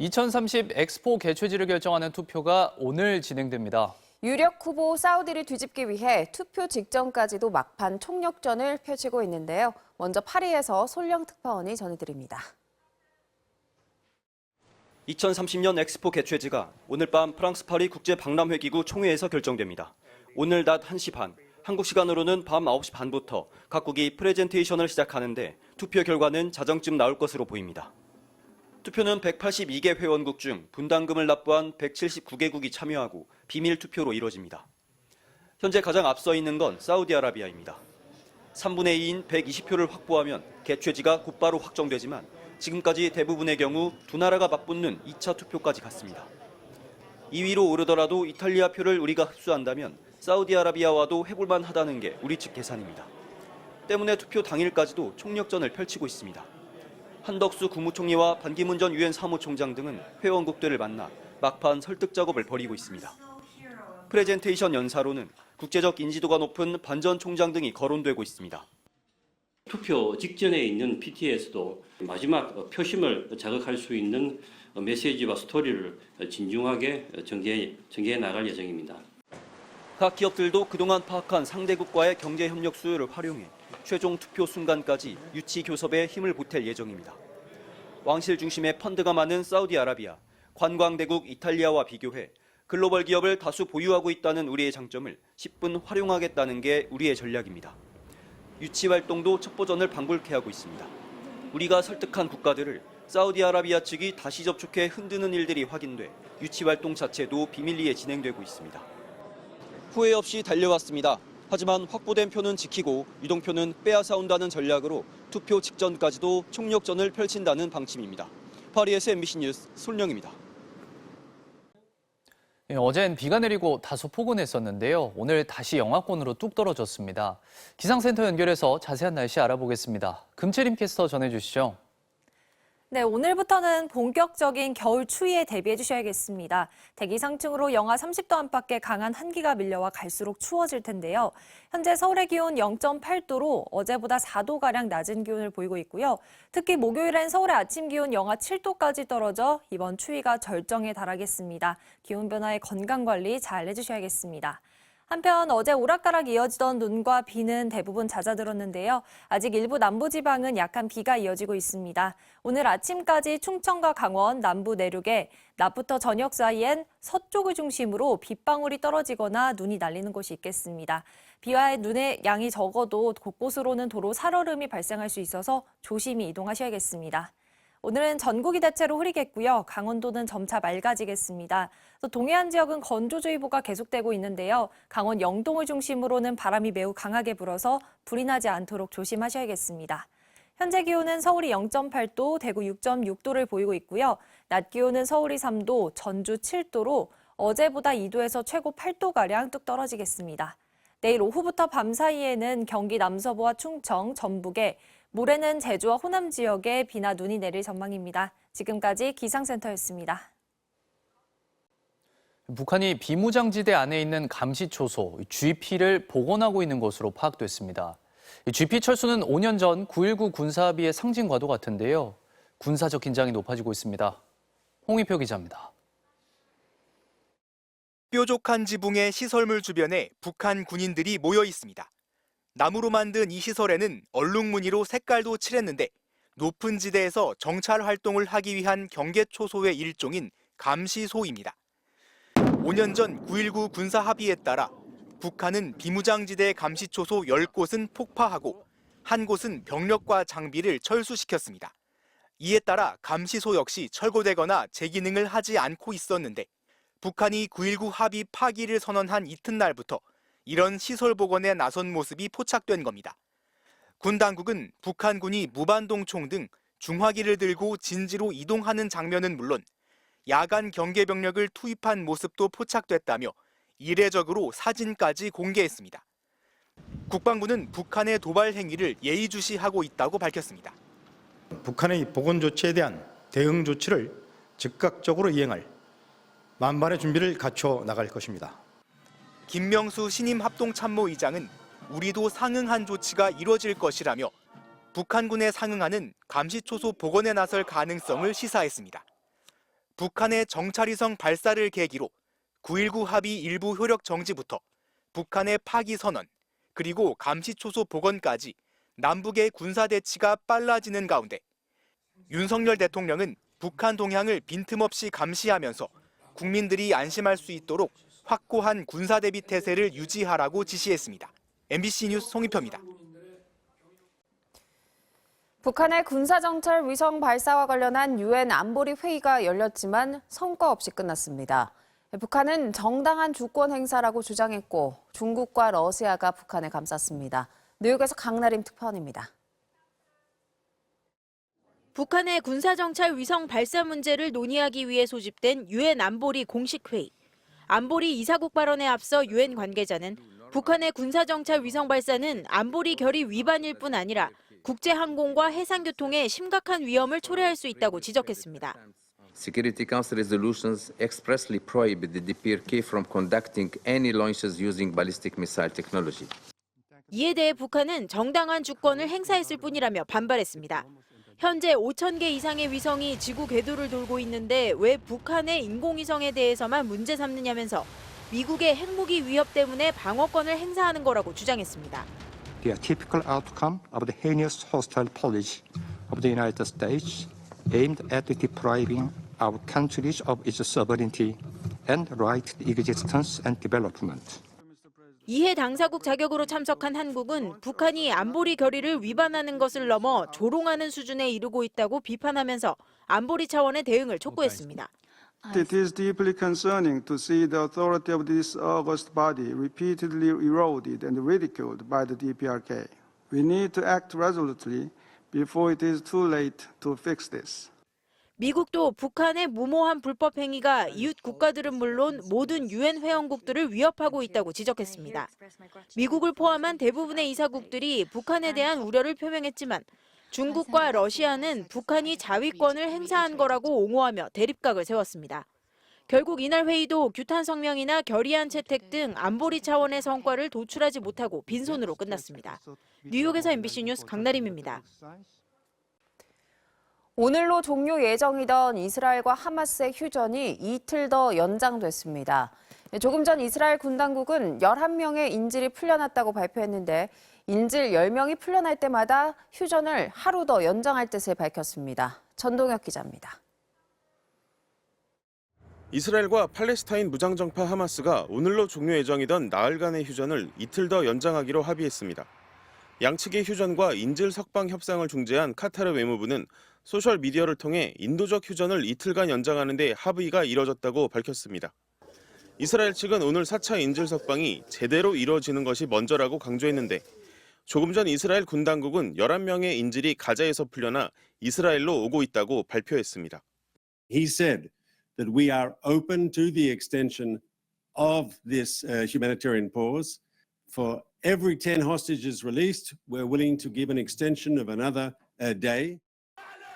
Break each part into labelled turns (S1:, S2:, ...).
S1: 2030 엑스포 개최지를 결정하는 투표가 오늘 진행됩니다.
S2: 유력 후보 사우디를 뒤집기 위해 투표 직전까지도 막판 총력전을 펼치고 있는데요. 먼저 파리에서 솔령 특파원이 전해드립니다.
S3: 2030년 엑스포 개최지가 오늘 밤 프랑스 파리 국제박람회기구 총회에서 결정됩니다. 오늘 낮 1시 반, 한국 시간으로는 밤 9시 반부터 각국이 프레젠테이션을 시작하는데 투표 결과는 자정쯤 나올 것으로 보입니다. 투표는 182개 회원국 중 분담금을 납부한 179개국이 참여하고 비밀 투표로 이뤄집니다. 현재 가장 앞서 있는 건 사우디아라비아입니다. 3분의 2인 120표를 확보하면 개최지가 곧바로 확정되지만 지금까지 대부분의 경우 두 나라가 맞붙는 2차 투표까지 갔습니다. 2위로 오르더라도 이탈리아 표를 우리가 흡수한다면 사우디아라비아와도 해볼만 하다는 게 우리 측 계산입니다. 때문에 투표 당일까지도 총력전을 펼치고 있습니다. 한덕수 국무총리와 반기문 전 유엔 사무총장 등은 회원국들을 만나 막판 설득 작업을 벌이고 있습니다. 프레젠테이션 연사로는 국제적 인지도가 높은 반 전 총장 등이 거론되고 있습니다.
S4: 투표 직전에 있는 PT에서도 마지막 표심을 자극할 수 있는 메시지와 스토리를 진중하게 전개해 나갈 예정입니다.
S3: 각 기업들도 그동안 파악한 상대국과의 경제 협력 수요를 활용해 최종 투표 순간까지 유치 교섭에 힘을 보탤 예정입니다. 왕실 중심의 펀드가 많은 사우디아라비아, 관광대국 이탈리아와 비교해 글로벌 기업을 다수 보유하고 있다는 우리의 장점을 10분 활용하겠다는 게 우리의 전략입니다. 유치 활동도 첩보전을 방불케 하고 있습니다. 우리가 설득한 국가들을 사우디아라비아 측이 다시 접촉해 흔드는 일들이 확인돼 유치 활동 자체도 비밀리에 진행되고 있습니다. 후회 없이 달려왔습니다. 하지만 확보된 표는 지키고 유동표는 빼앗아온다는 전략으로 투표 직전까지도 총력전을 펼친다는 방침입니다. 파리에서 MBC 뉴스 손령입니다.
S1: 어젠 비가 내리고 다소 포근했었는데요. 오늘 다시 영하권으로 뚝 떨어졌습니다. 기상센터 연결해서 자세한 날씨 알아보겠습니다. 금채림 캐스터 전해주시죠.
S5: 네, 오늘부터는 본격적인 겨울 추위에 대비해 주셔야겠습니다. 대기 상층으로 영하 30도 안팎의 강한 한기가 밀려와 갈수록 추워질 텐데요. 현재 서울의 기온 0.8도로 어제보다 4도가량 낮은 기온을 보이고 있고요. 특히 목요일엔 서울의 아침 기온 영하 7도까지 떨어져 이번 추위가 절정에 달하겠습니다. 기온 변화에 건강관리 잘 해주셔야겠습니다. 한편 어제 오락가락 이어지던 눈과 비는 대부분 잦아들었는데요. 아직 일부 남부지방은 약한 비가 이어지고 있습니다. 오늘 아침까지 충청과 강원, 남부 내륙에 낮부터 저녁 사이엔 서쪽을 중심으로 빗방울이 떨어지거나 눈이 날리는 곳이 있겠습니다. 비와 눈의 양이 적어도 곳곳으로는 도로 살얼음이 발생할 수 있어서 조심히 이동하셔야겠습니다. 오늘은 전국이 대체로 흐리겠고요. 강원도는 점차 맑아지겠습니다. 또 동해안 지역은 건조주의보가 계속되고 있는데요. 강원 영동을 중심으로는 바람이 매우 강하게 불어서 불이 나지 않도록 조심하셔야겠습니다. 현재 기온은 서울이 0.8도, 대구 6.6도를 보이고 있고요. 낮 기온은 서울이 3도, 전주 7도로 어제보다 2도에서 최고 8도가량 뚝 떨어지겠습니다. 내일 오후부터 밤 사이에는 경기 남서부와 충청, 전북에 모레는 제주와 호남 지역에 비나 눈이 내릴 전망입니다. 지금까지 기상센터였습니다.
S1: 북한이 비무장지대 안에 있는 감시초소 GP를 복원하고 있는 것으로 파악됐습니다. GP 철수는 5년 전 9.19 군사합의의 상징과도 같은데요. 군사적 긴장이 높아지고 있습니다. 홍희표 기자입니다.
S6: 뾰족한 지붕의 시설물 주변에 북한 군인들이 모여 있습니다. 나무로 만든 이 시설에는 얼룩무늬로 색깔도 칠했는데 높은 지대에서 정찰 활동을 하기 위한 경계초소의 일종인 감시소입니다. 5년 전 9.19 군사합의에 따라 북한은 비무장지대 감시초소 10곳은 폭파하고 한 곳은 병력과 장비를 철수시켰습니다. 이에 따라 감시소 역시 철거되거나 재기능을 하지 않고 있었는데 북한이 9.19 합의 파기를 선언한 이튿날부터 이런 시설 복원에 나선 모습이 포착된 겁니다. 군 당국은 북한군이 무반동총 등 중화기를 들고 진지로 이동하는 장면은 물론 야간 경계 병력을 투입한 모습도 포착됐다며 이례적으로 사진까지 공개했습니다. 국방부는 북한의 도발 행위를 예의주시하고 있다고 밝혔습니다.
S7: 북한의 복원 조치에 대한 대응 조치를 즉각적으로 이행할 만반의 준비를 갖춰 나갈 것입니다.
S6: 김명수 신임 합동참모의장은 우리도 상응한 조치가 이뤄질 것이라며 북한군에 상응하는 감시초소 복원에 나설 가능성을 시사했습니다. 북한의 정찰위성 발사를 계기로 9.19 합의 일부 효력 정지부터 북한의 파기 선언, 그리고 감시초소 복원까지 남북의 군사대치가 빨라지는 가운데 윤석열 대통령은 북한 동향을 빈틈없이 감시하면서 국민들이 안심할 수 있도록 확고한 군사대비 태세를 유지하라고 지시했습니다. MBC 뉴스 송희표입니다.
S2: 북한의 군사정찰 위성 발사와 관련한 유엔 안보리 회의가 열렸지만 성과 없이 끝났습니다. 북한은 정당한 주권 행사라고 주장했고 중국과 러시아가 북한을 감쌌습니다. 뉴욕에서 강나림 특파원입니다.
S8: 북한의 군사정찰 위성 발사 문제를 논의하기 위해 소집된 유엔 안보리 공식 회의. 안보리 이사국 발언에 앞서 유엔 관계자는 북한의 군사정찰 위성 발사는 안보리 결의 위반일 뿐 아니라 국제 항공과 해상 교통에 심각한 위험을 초래할 수 있다고 지적했습니다.
S9: Security Council resolutions expressly prohibit the DPRK from conducting any launches using ballistic missile technology.
S8: 이에 대해 북한은 정당한 주권을 행사했을 뿐이라며 반발했습니다. 현재 5,000개 이상의 위성이 지구 궤도를 돌고 있는데 왜 북한의 인공위성에 대해서만 문제 삼느냐면서 미국의 핵무기 위협 때문에 방어권을 행사하는 거라고 주장했습니다.
S10: The typical outcome of the heinous hostile policy of the United States aimed at depriving our countries of its sovereignty and right to existence and development.
S8: 이해 당사국 자격으로 참석한 한국은 북한이 안보리 결의를 위반하는 것을 넘어 조롱하는 수준에 이르고 있다고 비판하면서 안보리 차원의 대응을 촉구했습니다.
S11: It is deeply concerning to see the authority of this august body repeatedly eroded and ridiculed by the DPRK. We need to act resolutely before it is too late to fix this.
S8: 미국도 북한의 무모한 불법 행위가 이웃 국가들은 물론 모든 유엔 회원국들을 위협하고 있다고 지적했습니다. 미국을 포함한 대부분의 이사국들이 북한에 대한 우려를 표명했지만 중국과 러시아는 북한이 자위권을 행사한 거라고 옹호하며 대립각을 세웠습니다. 결국 이날 회의도 규탄 성명이나 결의안 채택 등 안보리 차원의 성과를 도출하지 못하고 빈손으로 끝났습니다. 뉴욕에서 MBC 뉴스 강나림입니다.
S2: 오늘로 종료 예정이던 이스라엘과 하마스의 휴전이 이틀 더 연장됐습니다. 조금 전 이스라엘 군 당국은 11명의 인질이 풀려났다고 발표했는데 인질 10명이 풀려날 때마다 휴전을 하루 더 연장할 뜻을 밝혔습니다. 전동혁 기자입니다.
S12: 이스라엘과 팔레스타인 무장정파 하마스가 오늘로 종료 예정이던 나흘간의 휴전을 이틀 더 연장하기로 합의했습니다. 양측의 휴전과 인질 석방 협상을 중재한 카타르 외무부는 소셜미디어를 통해 인도적 휴전을 이틀간 연장하는 데 합의가 이뤄졌다고 밝혔습니다. 이스라엘 측은 오늘 4차 인질 석방이 제대로 이루어지는 것이 먼저라고 강조했는데 조금 전 이스라엘 군 당국은 11명의 인질이 가자에서 풀려나 이스라엘로 오고 있다고 발표했습니다.
S13: He said that we are open to the extension of this humanitarian pause. For every 10 hostages released, we're willing to give an extension of another day.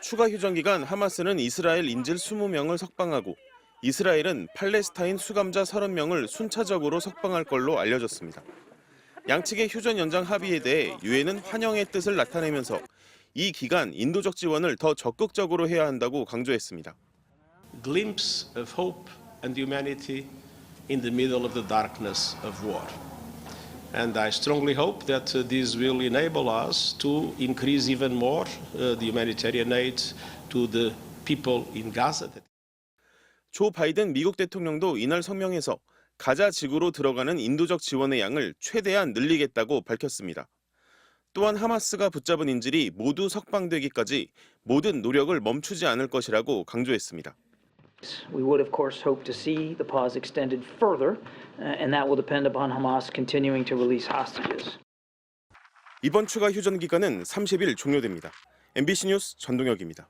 S12: 추가 휴전 기간 하마스는 이스라엘 인질 20명을 석방하고 이스라엘은 팔레스타인 수감자 30명을 순차적으로 석방할 걸로 알려졌습니다. 양측의 휴전 연장 합의에 대해 유엔은 환영의 뜻을 나타내면서 이 기간 인도적 지원을 더 적극적으로 해야 한다고 강조했습니다.
S14: Glimpse of hope and humanity in the middle of the darkness of war. And I strongly hope that this will enable us to increase even more the humanitarian aid to the people in Gaza.
S12: 조 바이든 미국 대통령도 이날 성명에서 가자 지구로 들어가는 인도적 지원의 양을 최대한 늘리겠다고 밝혔습니다. 또한 하마스가 붙잡은 인질이 모두 석방되기까지 모든 노력을 멈추지 않을 것이라고 강조했습니다.
S15: We would, of course, hope to see the pause extended further, and that will depend upon Hamas continuing to release hostages.
S12: 이번 추가 휴전 기간은 30일 종료됩니다. MBC 뉴스 전동혁입니다.